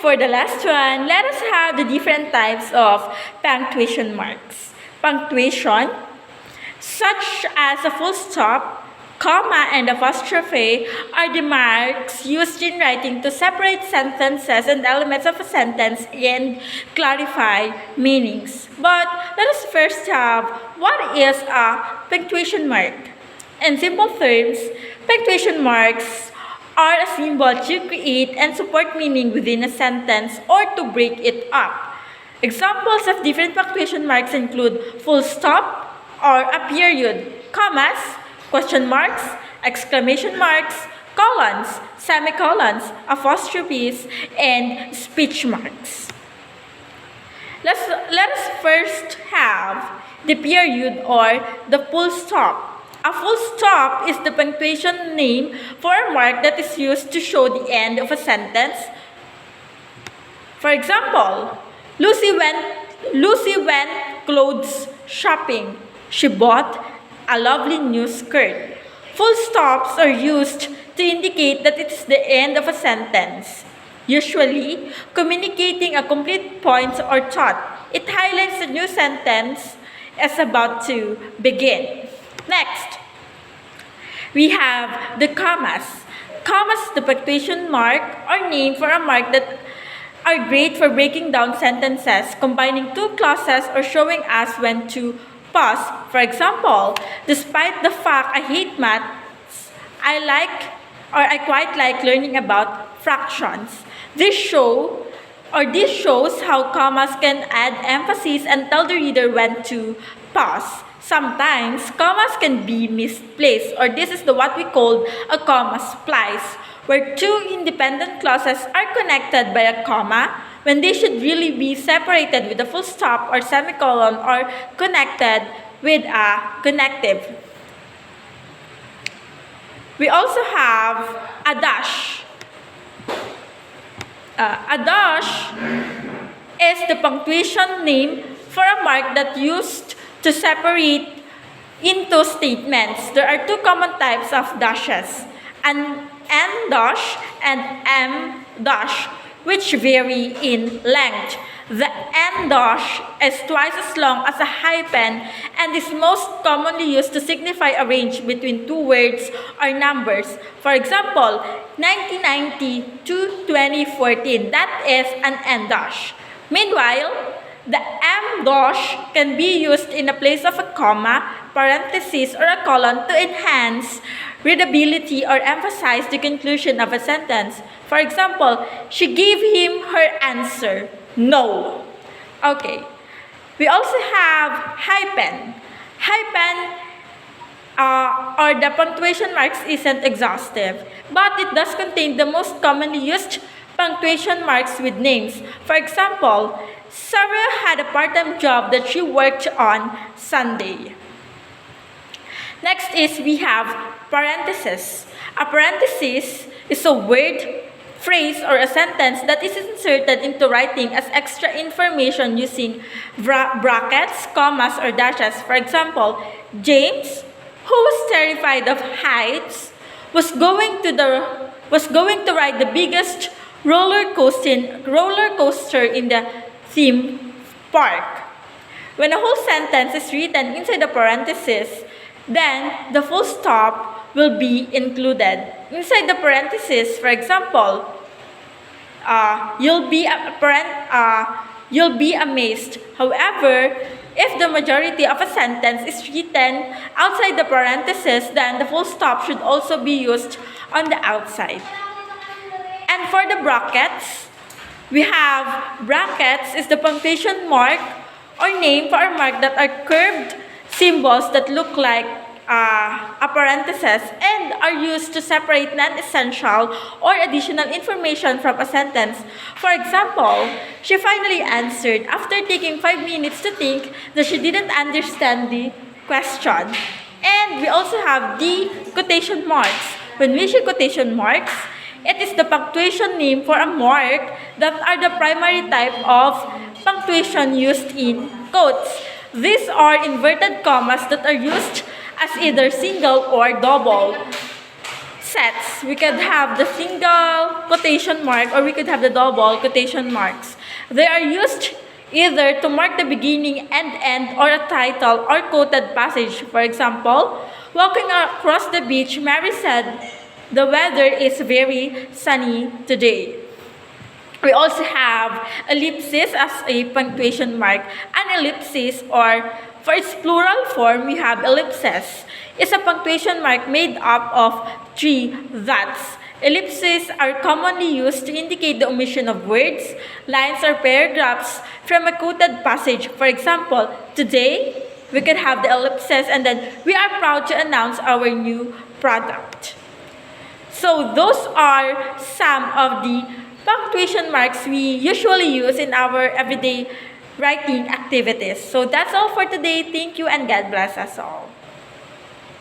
For the last one, let us have the different types of punctuation marks. Punctuation, such as a full stop, comma, and apostrophe, are the marks used in writing to separate sentences and elements of a sentence and clarify meanings. But let us first have what is a punctuation mark. In simple terms, punctuation marks are a symbol to create and support meaning within a sentence or to break it up. Examples of different punctuation marks include full stop or a period, commas, question marks, exclamation marks, colons, semicolons, apostrophes, and speech marks. Let us first have the period or the full stop. A full stop is the punctuation name for a mark that is used to show the end of a sentence. For example, Lucy went clothes shopping. She bought a lovely new skirt. Full stops are used to indicate that it's the end of a sentence, usually communicating a complete point or thought. It highlights the new sentence is about to begin. Next, we have the commas. Commas, the punctuation mark or name for a mark that are great for breaking down sentences, combining two clauses, or showing us when to pause. For example, despite the fact I hate maths, I quite like learning about fractions. This shows how commas can add emphasis and tell the reader when to pause. Sometimes, commas can be misplaced, or this is what we call a comma splice, where two independent clauses are connected by a comma when they should really be separated with a full stop or semicolon or connected with a connective. We also have a dash. A dash is the punctuation name for a mark that used to separate into statements. There are two common types of dashes, an N dash and M dash, which vary in length. The N dash is twice as long as a hyphen and is most commonly used to signify a range between two words or numbers. For example, 1990 to 2014, that is an N dash. Meanwhile, the M dash can be used in the place of a comma, parenthesis, or a colon to enhance readability or emphasize the conclusion of a sentence. For example, she gave him her answer, no. Okay. We also have hyphen. Hyphen or the punctuation marks isn't exhaustive, but it does contain the most commonly used punctuation marks with names. For example, Sarah had a part-time job that she worked on Sunday. Next is we have parenthesis. A parenthesis is a word, phrase, or a sentence that is inserted into writing as extra information using brackets, commas, or dashes. For example, James, who was terrified of heights, was going to ride the biggest roller coaster in the theme park. When a whole sentence is written inside the parenthesis, then the full stop will be included. Inside the parenthesis, for example, you'll be amazed. However, if the majority of a sentence is written outside the parenthesis, then the full stop should also be used on the outside. And for the brackets, we have brackets is the punctuation mark or name for a mark that are curved symbols that look like a parenthesis and are used to separate non-essential or additional information from a sentence. For example, she finally answered after taking 5 minutes to think that she didn't understand the question. And we also have the quotation marks. When we see quotation marks, it is the punctuation name for a mark that are the primary type of punctuation used in quotes. These are inverted commas that are used as either single or double. sets. We could have the single quotation mark or we could have the double quotation marks. They are used either to mark the beginning and end or a title or quoted passage. For example, walking across the beach, Mary said, "The weather is very sunny today." We also have ellipsis as a punctuation mark. An ellipsis, or for its plural form, we have ellipses, is a punctuation mark made up of three dots. Ellipses are commonly used to indicate the omission of words, lines, or paragraphs from a quoted passage. For example, today, we could have the ellipses and then we are proud to announce our new product. So those are some of the punctuation marks we usually use in our everyday writing activities. So that's all for today. Thank you and God bless us all.